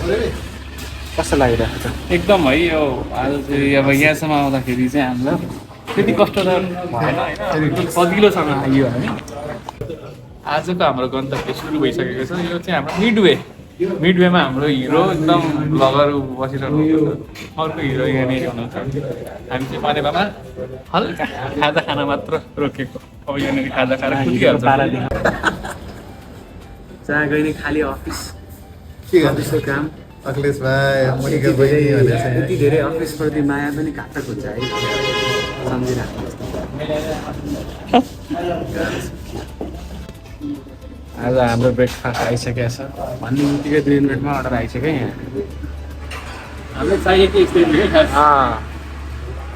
कस्तो लागिरहेको छ? एकदम है यो आज चाहिँ अब यहाँसम्म आउँदाखेरि चाहिँ हामीलाई त्यति कष्ट त भएन होइन, एकदम सजिलोसँग आइयो हामी। आजको हाम्रो गन्तव्य सुरु भइसकेको छ। यो चाहिँ हाम्रो मिडवेमा हाम्रो हिरो एकदम ब्लगर बसिरहनु भएको छ। अर्को हिरो यहाँनिर हुनुहुन्छ। हामी चाहिँ मानेपामा हल्का खाजा खान मात्र रोकेको। अब यहाँनिर खाजा खाएर कुदिहाल्छ। जहाँ गइने खाली अफिस के गर्दैछ काम अखिलेश भाइ मणिका बहिनी भनेर यति धेरै अफिसप्रति माया पनि घातक हुन्छ है, सम्झिराख्नु। आज हाम्रो ब्रेकफास्ट आइसकेको छ भन्ने बित्तिकै 2 मिनटमा अर्डर आइसक्यो यहाँ। हामीलाई चाहिएको एक्सपिरियन्स है खास।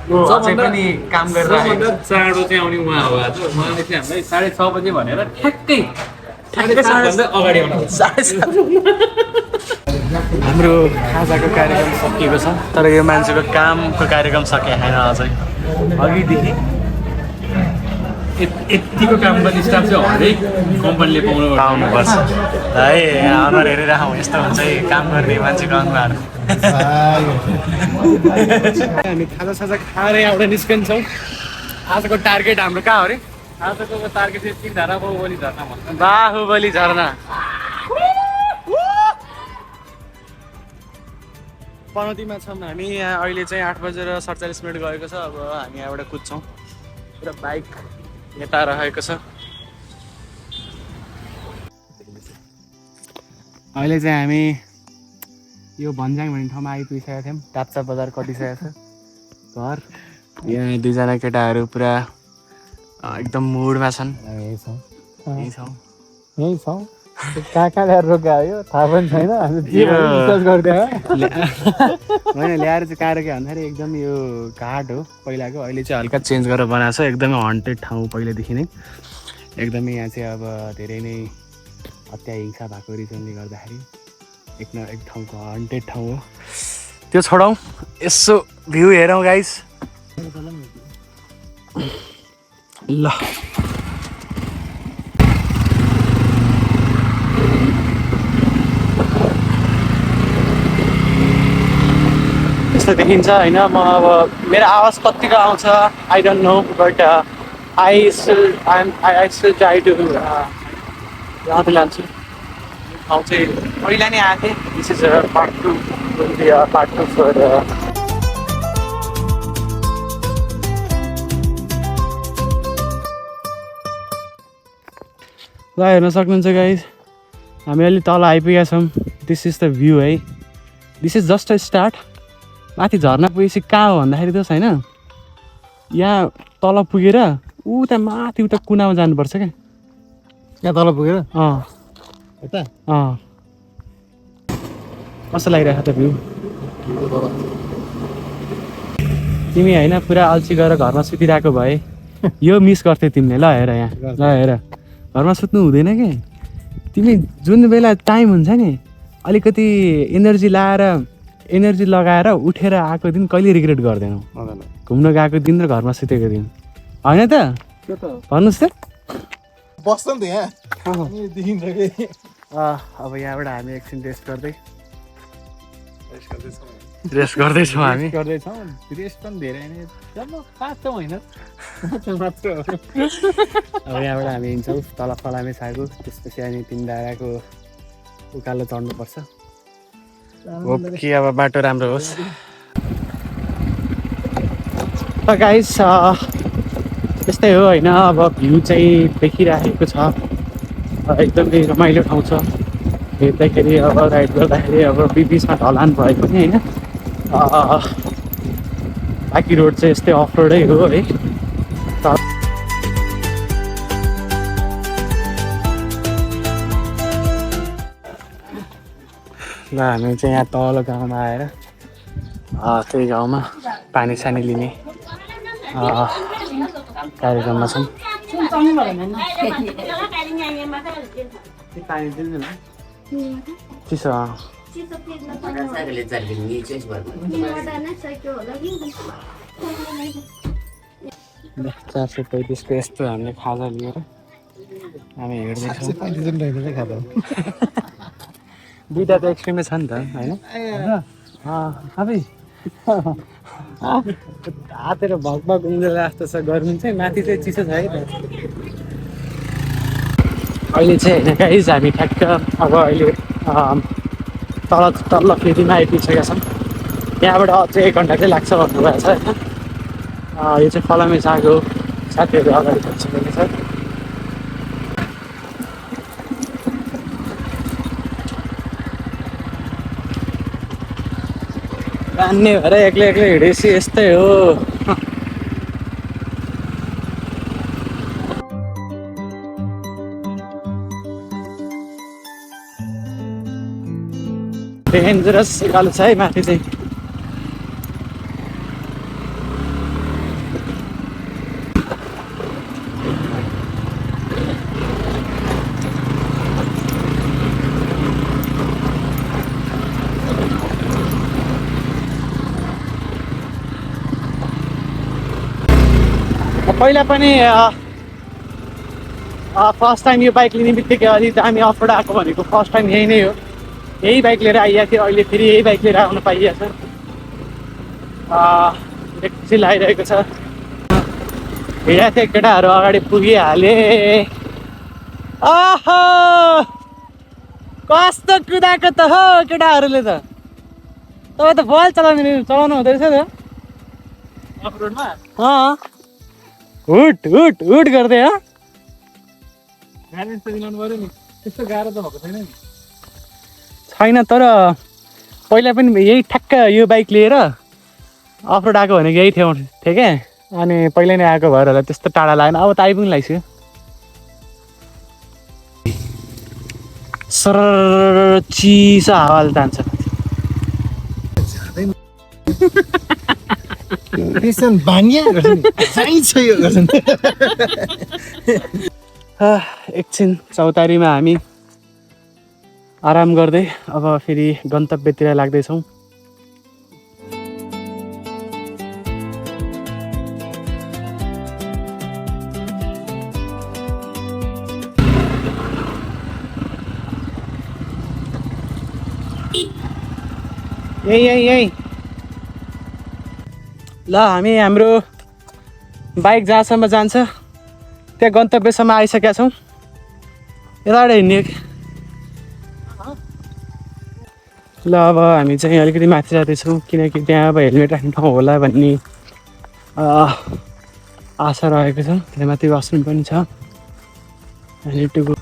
सबभन्दा पनि काम सबभन्दा चाँडो चाहिँ आउने उहाँ हो आज। उहाँले चाहिँ हामीलाई 6:30 बजे भनेर ठ्याक्कै 7:30 अगाडि आउनु। हाम्रो खाजाको कार्यक्रम सकिएको छ, तर यो मान्छेको कामको कार्यक्रम सकिएको छैन अझै। अघिदेखि यतिको काम गर्ने स्टाफ चाहिँ हरेक कम्पनीले पाउनुपर्छ है। अनुहार हेरिराखौँ, यस्तो हुन्छ है काम गर्ने मान्छेको अनुहार। हामी खाजासाजा खाएर यहाँबाट निस्किन्छौँ। आजको टार्गेट हाम्रो कहाँ हो अरे? आजको टार्गेट चाहिँ सिंहधारा बाहुबली झर्ना भन्छ। बाहुबली झरना। पनौतीमा छौँ हामी। यहाँ अहिले चाहिँ 8:47 गएको छ। अब हामी यहाँबाट कुद्छौँ। पुरा बाइक यता रहेको छ। अहिले चाहिँ हामी यो भन्ज्याङ भन्ने ठाउँमा आइपुगिसकेका थियौँ। टाप्चा बजार कटिसकेको छ घर। यहाँ 2जना केटाहरू पुरा एकदम मुडमा छन्। यहीँ छौँ कहाँ कहाँ ल्याएर रोक्यो थाहा पनि छैन। होइन ल्याएर चाहिँ कहाँ रोक्यो भन्दाखेरि एकदम यो घाट हो पहिलाको, अहिले चाहिँ हल्का चेन्ज गरेर बनाएको छ। एकदमै हन्टेड ठाउँ पहिलादेखि नै। एकदमै यहाँ चाहिँ अब धेरै नै हत्या हिंसा भएको रिजनले गर्दाखेरि एक ठाउँको हन्टेड ठाउँ हो। त्यो छोडौँ, यसो भ्यू हेरौँ गाइस। ल यस्तो देखिन्छ होइन। म अब मेरो आवाज कतिको आउँछ I don't know, but I still try to याद लान्छु। ठाउँ चाहिँ पहिला नै आएको थिएँ। दिस इज पार्ट 2 फर ल हेर्न सक्नुहुन्छ गाइज, हामी अलि तल आइपुगेका छौँ। दिस इज द भ्यू है। This is just a start. माथि झर्ना पुगेपछि कहाँ हो भन्दाखेरि त छैन, यहाँ तल पुगेर उता माथि उता कुनामा जानुपर्छ क्या। यहाँ तल पुगेर यता कस्तो लागिरहेको त भ्यू? तिमी होइन पुरा अल्छी गरेर घरमा सुतिरहेको भए यो मिस गर्थ्यौ तिमीले। ल हेर यहाँ, ल हेर घरमा सुत्नु हुँदैन कि तिमी। जुन बेला टाइम हुन्छ नि अलिकति एनर्जी लगाएर उठेर आएको दिन कहिले रिग्रेट गर्दैनौ। घुम्न गएको दिन र घरमा सुतेको दिन होइन त? भन्नुहोस् त। बस्छ नि त यहाँ देखिन्छ कि। अब यहाँबाट हामी एकछिन रेस्ट गर्दैछौँ हामी। रेस्ट पनि धेरै नै 5 महिना मात्र हो। अब यहाँबाट हामी हिँड्छौँ तल फलामे छाएको, त्यसपछि हामी तिनडाँडाको उकालो चढ्नुपर्छ। होप कि अब बाटो राम्रो होस्। त गाइस यस्तै हो होइन। अब भ्यू चाहिँ देखिराखेको छ, एकदमै रमाइलो ठाउँ छ हेर्दाखेरि। अब राइड गर्दाखेरि अब बिचमा ढलान भए पनि होइन, बाँकी रोड चाहिँ यस्तै अफ रोडै हो है। ल हामी चाहिँ यहाँ तल गाउँमा आएर त्यही गाउँमा पानी सानी लिने कार्यक्रममा छौँ। चिसो ₹435 यस्तो हामीले खाजा लिएर हामी हिँड्दैछौँ। दुइटा त एक्सट्रिमै छ नि त होइन आफै हातेर भगभग उम्रेर जस्तो छ गर्मी चाहिँ माथि चाहिँ चिसो छ है त अहिले चाहिँ होइन गाइस हामी ठ्याक्क अब अहिले तल्लो फेदीमा आइपुगिसकेका छौँ यहाँबाट अझै 1 घन्टा चाहिँ लाग्छ भन्नुभएको छ होइन यो चाहिँ फलामे सागो साथीहरू अगाडि बढिसकेको छ मान्ने भएर एक्लै हिँडेपछि यस्तै हो डेन्जरस उकालो छ है माथि चाहिँ पहिला पनि फर्स्ट टाइम यो बाइक लिने बित्तिकै अलि दामी अफरोड आएको भनेको फर्स्ट टाइम यही नै हो यही बाइक लिएर आइएको थियो अहिले फेरि यही बाइक लिएर आउनु पाइएको छ खुसी लागिरहेको छ हिँडेको थियो केटाहरू अगाडि पुगिहाले आहा कस्तो कुदाएको त हो केटाहरूले त तपाईँ त बल चलाउनु हुँदो रहेछ त अफरोडमा हुट हुट हुट गर्दै गाडी त दिलाउनु पर्यो नि त्यस्तो गाह्रो त भएको छैन नि छैन तर पहिला पनि यही ठ्याक्क यो बाइक लिएर अफरोड आएको भनेको यही थियो क्या अनि पहिला नै आएको भएर होला त्यस्तो टाढा लागेन अब त आइपुग्नु लागिसक्यो सर चिसो हावाले तान्छ एकछिन चौतारीमा हामी आराम गर्दै अब फेरि गन्तव्यतिर लाग्दैछौँ यही ल हामी हाम्रो बाइक जहाँसम्म जान्छ त्यहाँ गन्तव्यसम्म आइसकेका छौँ यताबाट हिँड्ने ल अब हामी चाहिँ अलिकति माथि जाँदैछौँ किनकि त्यहाँ अब हेलमेट राख्ने ठाउँ होला भन्ने आशा रहेको छ त्यहाँ माथि वासरुम पनि छ अनि टुको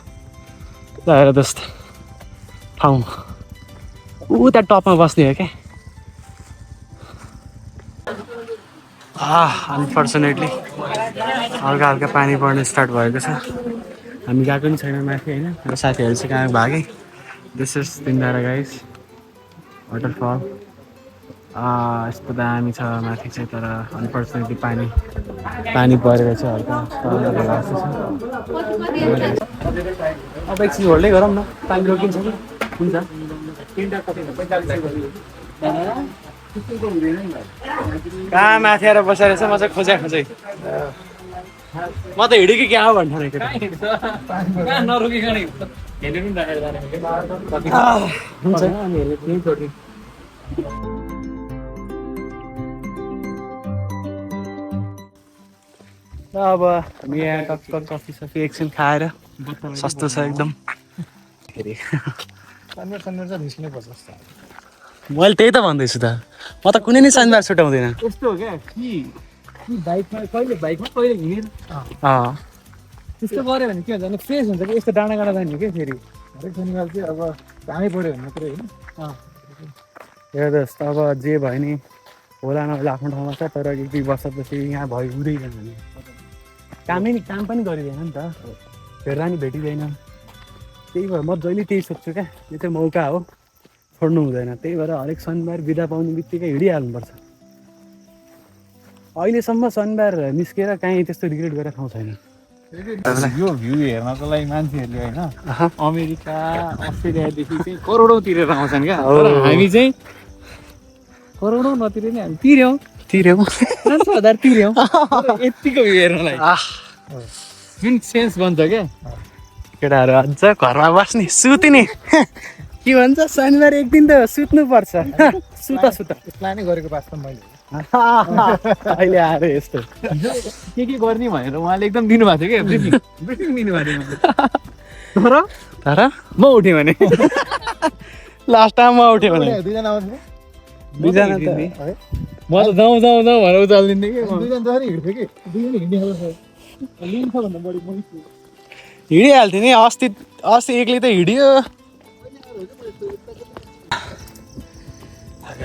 हेर जस्तो ठाउँ उता टपमा बस्ने हो क्या अनफर्चुनेटली हल्का हल्का पानी पर्न स्टार्ट भएको छ हामी गएको पनि छैन माथि होइन र साथीहरू चाहिँ कहाँ भागेँ दिस इज तिनधारा गाइस वाटरफल यस्तो दामी छ माथि चाहिँ तर अनफर्चुनेटली पानी परेर चाहिँ हल्का अब एकछिन होल्डै गरौँ न पानी रोकिन्छ कि हुन्छ कहाँ माथि आएर बसेर चाहिँ म चाहिँ खोजे म त हिँडेँ कि क्या हो भन्नु नरोकिकन हुन्छ अब हामी यहाँ टक्क कफी सफी एकछिन खाएर सस्तो छ एकदम मैले त्यही त भन्दैछु त म त कुनै नै शनिबार छुट्याउँदैन यस्तो हो क्या कि बाइकमा कहिले हिँडेर त्यस्तो गऱ्यो भने के हुन्छ भने फ्रेस हुन्छ कि यस्तो डाँडा जाने हो क्या फेरि हरेक शनिबार चाहिँ अब कामै पऱ्यो भने मात्रै होइन हेर्नुहोस् अब जे भयो नि होला नहोला आफ्नो ठाउँमा छ तर एक दुई वर्षपछि यहाँ भयो हुँदैन भने काम पनि गरिँदैन नि त हेर्दा नि भेटिँदैन त्यही भएर म जहिले त्यही सोध्छु क्या यो चाहिँ मौका हो छोड्नु हुँदैन त्यही भएर हरेक शनिबार बिदा पाउने बित्तिकै हिँडिहाल्नुपर्छ अहिलेसम्म शनिबार निस्केर काहीँ त्यस्तो रिग्रेट गरेर ठाउँ छैन यो भ्यू हेर्नको लागि मान्छेहरूले होइन अमेरिका अस्ट्रेलियादेखि चाहिँ करोडौँ तिरेर आउँछन् क्या हामी चाहिँ करोडौँ नतिरे नि हामी तिर्यौँ 5,000 तिर्यौँ यतिको भ्यू हेर्नलाई जुन सेन्स बन्छ क्या केटाहरू अझ घरमा बस्ने सुतिने के भन्छ शनिबार एक दिन त सुत्नु पर्छ सुता प्लानै गरेको वास्तव मैले अहिले आएर यस्तो के गर्ने भनेर उहाँले एकदम दिनुभएको थियो क्या ब्रिफिङ दिनुभएको थियो तर म उठेँ भने लास्ट टाइम म उठेँ भने दुईजना आउँथ्यो दुईजना त म त जाउँ भनेर उचालिदिन्थेँ कि दुईजना जसरी हिँड्थ्यो कि दुईजना हिँड्ने खालको लिन्छ भन्दा बढी मैले हिँडिहाल्थ्यो नि अस्ति एक्लै त हिँड्यो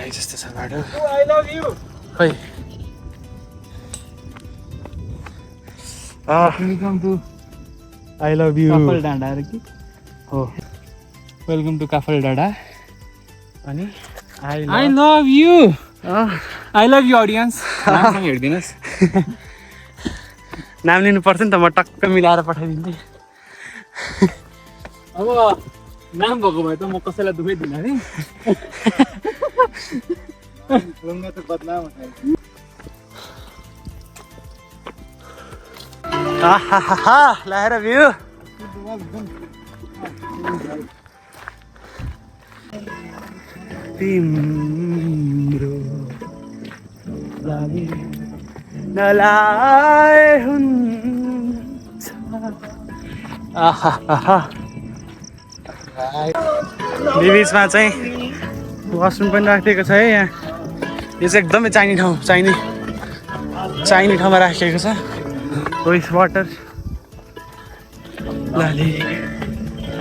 जस्तो छ बाटो आई लभ यु खै welcome to I love you काफल डाँडा अरे कि हो वेलकम टु काफल डाँडा अनि I love you I love you audience राम्रोसँग हेरिदिनुहोस् नाम लिनु पर्छ नि त म टक्क मिलाएर पठाइदिन्थेँ अब नाम भएको भए त म कसैलाई दुःखै दिन्नँ है ढुङ्गा त बदनाम आहाहा लाएर भ्यू तिम्रो लागि नलाए हुन्छ आहाहा बिचमा चाहिँ वासरुम पनि राखिदिएको छ है यहाँ यो चाहिँ एकदमै चाहिने ठाउँमा राखिएको छ वेस्ट वाटर लाली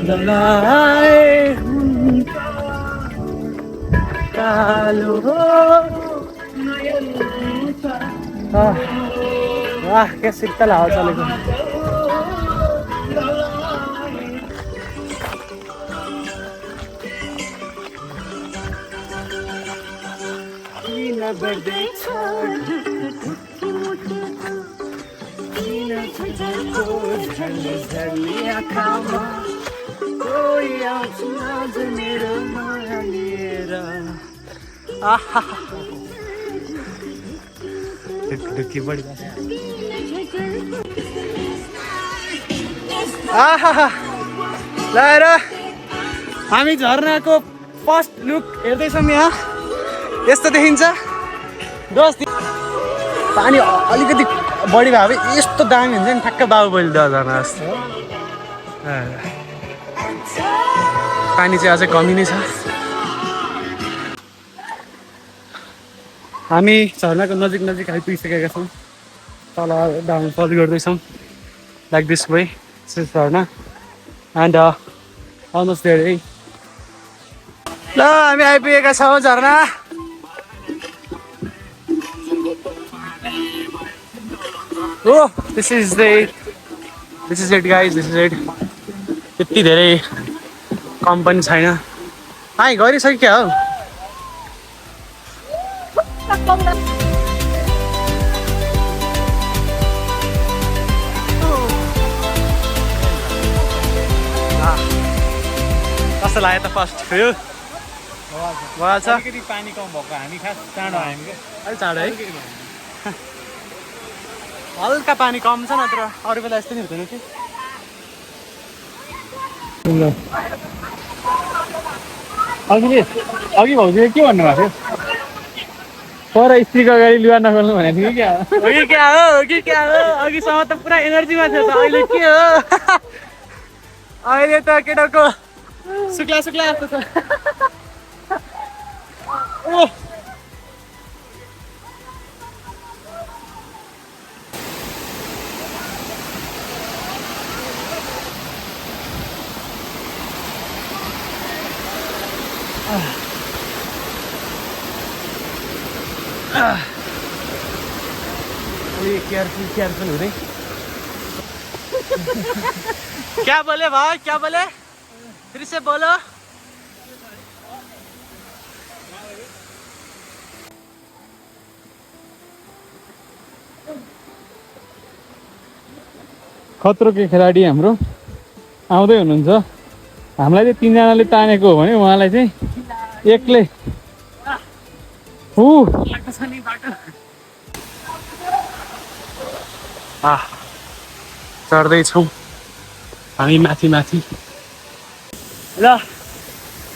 ललाए हुन्छ कालो वाह क्या शीतल हावा चलेको ढुक्की बढी लाएर हामी झरनाको फर्स्ट लुक हेर्दैछौँ यहाँ यस्तो देखिन्छ पानी अलिकति बढी भयो भने यस्तो दामी हुन्छ नि ठ्याक्क बाहुबली झरना जस्तो पानी चाहिँ अझै कमी नै छ हामी झरनाको नजिक आइपुगिसकेका छौँ तल डाउनफल गर्दैछौँ लाइक दिस वे झरना एन्ड अलमोस्ट देयर है ल हामी आइपुगेका छौँ झरना Oh, this is it guys, this is it. त्यति धेरै कम पनि छैन आइ गरिसक्यो हौ कस्तो लाग्यो त फर्स्ट भ्यू भइहाल्छ अलिकति पानी कम भएको हामी खास चाँडो आयौँ क्या अलि चाँडो है हल्का पानी कम छ नत्र अरू बेला यस्तो नि हुँदैन कि अघि भाउजूले के भन्नुभएको थियो पर स्त्रीको अगाडि लुगा नखोल्नु भनेको थियो क्या क्या हो अघिसम्म त पुरा एनर्जीमा थियो त अहिले के हो अहिले त केटाको सुक्ला जस्तो छ केयरफुल हुँदै क्या बोले भाई क्या बोले फिर से बोलो खतरोको खेलाडी हाम्रो आउँदै हुनुहुन्छ हामीलाई चाहिँ तीनजनाले तानेको हो भने उहाँलाई चाहिँ एक्लै चढ्दैछौँ हामी माथि ल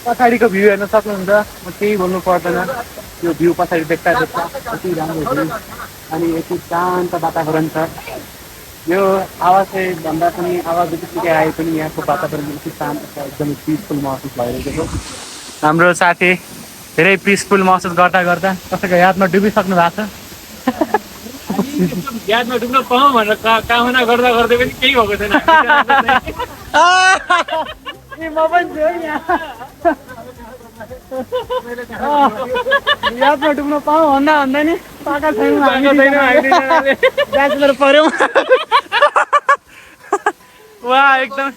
पछाडिको भ्यू हेर्न सक्नुहुन्छ, म केही भन्नु पर्दैन। यो भ्यू पछाडि देख्दा कति राम्रो भ्यू अनि यति शान्त वातावरण छ। यो आवाज चाहिँ भन्दा पनि आवाज जतिसुकै आए पनि यहाँको वातावरण यति शान्त छ, एकदमै पिसफुल महसुस भइरहेको छ। हाम्रो साथी धेरै पिसफुल महसुस गर्दा गर्दा कसैको यादमा डुबिसक्नु भएको छ। यादमा डुब्न पाऊँ भनेर कामना गर्दा गर्दै पनि केही भएको छैन। म पनि छु यहाँ यादमा डुब्न पाऊँ भन्दा भन्दा नि पाका छैनौँ ब्याचलर पर्यौँ। वा एकदम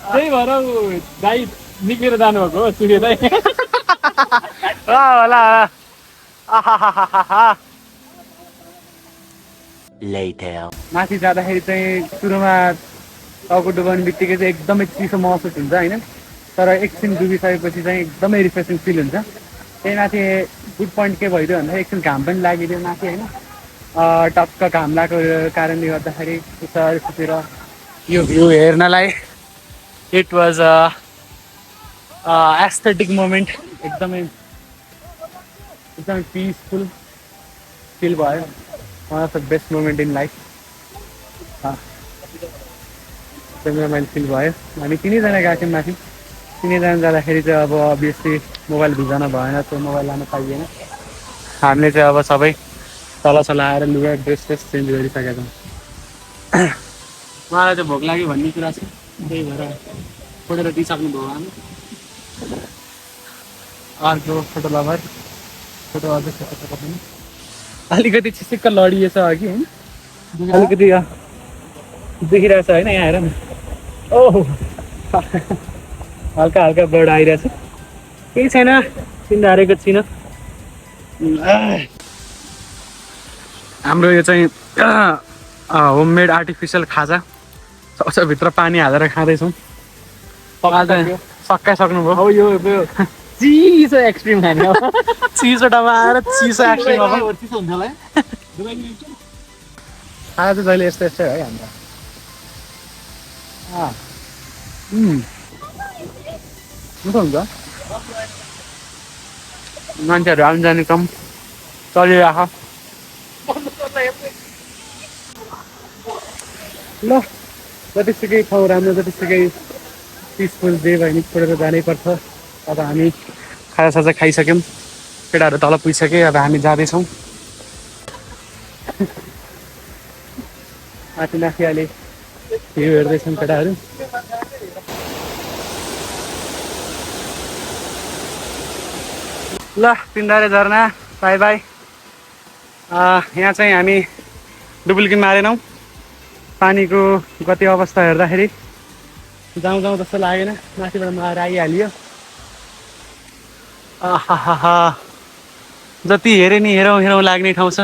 त्यही भएर दाइ निक्लेर जानुभएको हो सूर्य दाइ। होला माथि जाँदाखेरि चाहिँ सुरुमा टाउको डुबाउने बित्तिकै चाहिँ एकदमै चिसो महसुस हुन्छ होइन, तर एकछिन डुबिसकेपछि चाहिँ एकदमै रिफ्रेसिङ फिल हुन्छ। त्यही माथि गुड पोइन्ट के भइदियो भन्दा एकछिन घाम पनि लागिदियो माथि होइन, टक्क घाम लागेको कारणले गर्दाखेरि सुतेर यो भ्यू हेर्नलाई इट वाज एस्थेटिक मोमेन्ट। एकदमै पिसफुल फिल भयो, one of the best moment in life. एकदमै रमाइलो फिल भयो। हामी तिनैजना गएको थियौँ माथि, तिनैजना जाँदाखेरि चाहिँ अब अभियसली मोबाइल भिजाउन भएन, त्यो मोबाइल लान पाइएन। हामीले चाहिँ अब सबै तल आएर लुगा ड्रेस चेन्ज गरिसकेका छौँ। उहाँलाई चाहिँ भोक लाग्यो भन्ने कुरा छ, त्यही भएर फोटो दिइसक्नु भयो हामी। अर्को फोटो लभर फोटो अझै फोटो पनि अलिकति चिसिक्क लडिएछ अघि होइन, अलिकति देखिरहेछ होइन, यहाँ हेर न। ओहो हल्का हल्का बर्ड आइरहेछ, केही छैन, चिन्ता हारेको छैन। हाम्रो यो चाहिँ होममेड आर्टिफिसियल खाजा भित्र पानी हालेर खाँदैछौँ। सकाइसक्नुभयो। अब यो चिसो एक्सट्रिम खाने चिसो ठाउँमा आएर चिसो एक्सट्रिम अब चिसो हुन्छ होला खाना चाहिँ जहिले यस्तो यस्तै है हाम्रो। मिठो हुन्छ, मान्छेहरू आउनु जाने कम चलिरहेको। ल जतिसुकै ठाउँ राम्रो, जतिसुकै पिसफुल जे भयो नि छोडेर जानै पर्छ। अब हामी खाजासाजा खाइसक्यौँ, केटाहरू तल पुगिसके, अब हामी जाँदैछौँ माथि माथि। अहिले भ्यू हेर्दैछौँ केटाहरू। ल तिनधारे झरना बाई बाई। यहाँ चाहिँ हामी डुबुल्की मारेनौँ, पानीको गति अवस्था हेर्दाखेरि जाउँ जाउँ जस्तो लागेन, माथिबाट मार आइहालियो। आहा जति हेऱ्यो नि हेरौँ हेरौँ लाग्ने ठाउँ छ।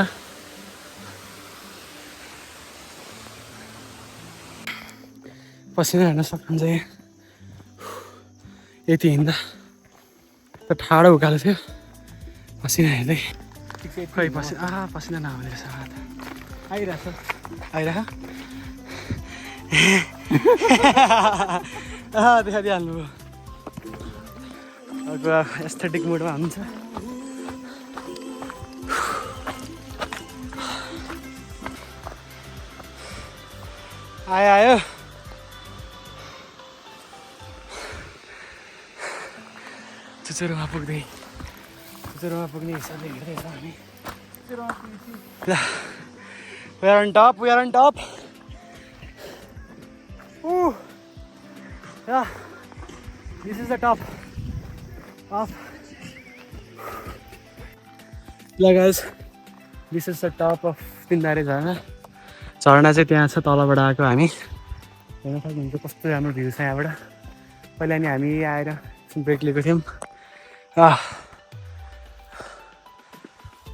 पसिना हेर्न सक्नुहुन्छ यहाँ, यति हिँड्दा त ठाडो उकालो थियो, पसिना हेर्दै खै पसिना नआउने रहेछ आइरहेछ देखाइदिइहाल्नु भयो। अर्को एस्थेटिक मुडमा हुन्छ। आयो चुचुरोमा पुग्ने हिसाबले हिँड्दैछ हामी। ल we are on top. Ooh. Yeah, this is the top of. Yeah guys, this is the top of Tindhare झरना। झरना चाहिँ त्यहाँ छ, तलबाट आएको हामी हेर्न सक्नुहुन्छ कस्तो राम्रो भ्यू छ यहाँबाट। पहिला नि हामी आएर ब्रेक लिएको थियौँ।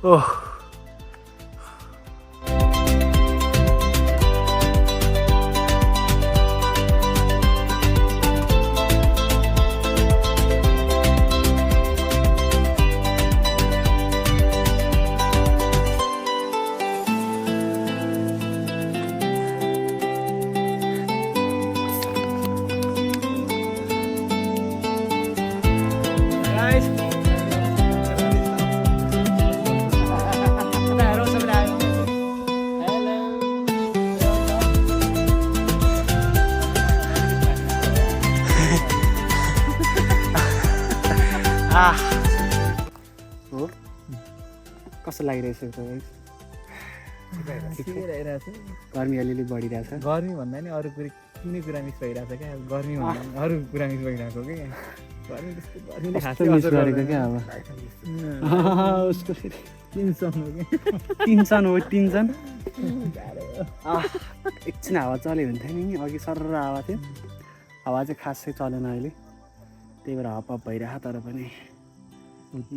ओह हो कस्तो लागिरहेछ तपाईँ गर्मी अलिअलि बढिरहेछ गर्मी भन्दा नि अरू कुनै कुरा मिस भइरहेछ क्या गर्मी भन्दा नि अरू कुरा मिस भइरहेको कि गर्मी त्यस्तो गर्मीले कस्तो मिस गरेको क्या अब उसको फेरि टिन्सन हो टिन्सन एकछिन हावा चल्यो भने थियो नि अघि सरर हावा थियो हावा चाहिँ खासै चलेन अहिले त्यही भएर हावा भइरहेको तर पनि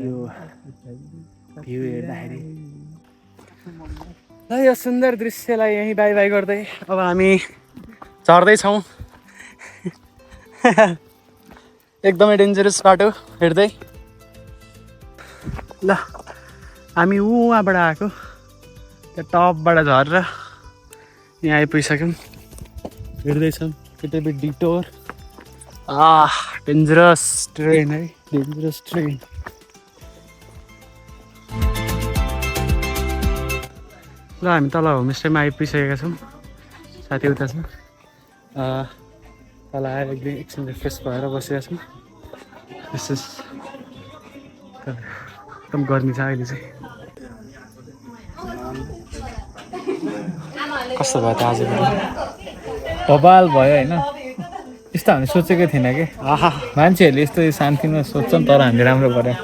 यो भ्यू हेर्दाखेरि ल यो सुन्दर दृश्यलाई यहीँ बाई बाई गर्दै अब हामी झर्दैछौँ एकदमै डेन्जरस बाटो हेर्दै ल हामी उहाँबाट आएको त्यो टपबाट झरेर यहाँ आइपुगिसक्यौँ हेर्दैछौँ केटाबेट डिटोर डेन्जरस ट्रेन है डेन्जरस ट्रेन ल हामी तल होमस्टेमा आइपुगिसकेका छौँ साथी उता छ तल आएर एकछिन रिफ्रेस भएर बसेका छौँ विशेष एकदम गर्मी छ अहिले चाहिँ कस्तो भयो त आज बबाल भयो होइन यस्तो हामीले सोचेकै थिएन कि आहा मान्छेहरूले यस्तो शान्तिमा सोध्छन् तर हामीले राम्रो गऱ्यौँ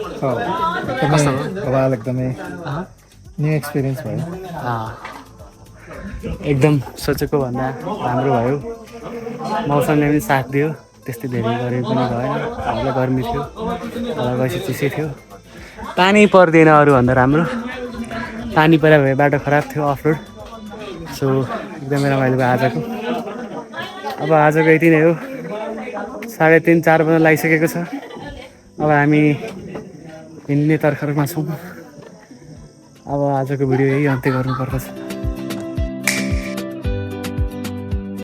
कस्तो बबाल एकदमै न्यू एक्सपिरियन्स भयो एकदम सोचेको भन्दा राम्रो भयो मौसमले पनि साथ दियो त्यस्तै धेरै गरेको पनि भएन हामीलाई गर्मी थियो तल गएपछि चिसै थियो पानी पर्दैन अरूभन्दा राम्रो पानी परे भए बाटो खराब थियो अफ रोड सो एकदमै रमाइलो भयो आजको अब आजको यति नै हो 3:30 4 बजे लागिसकेको छ अब हामी हिँड्ने तर्खरमा छौँ अब आजको भिडियो यही अन्त्य गर्नुपर्दछ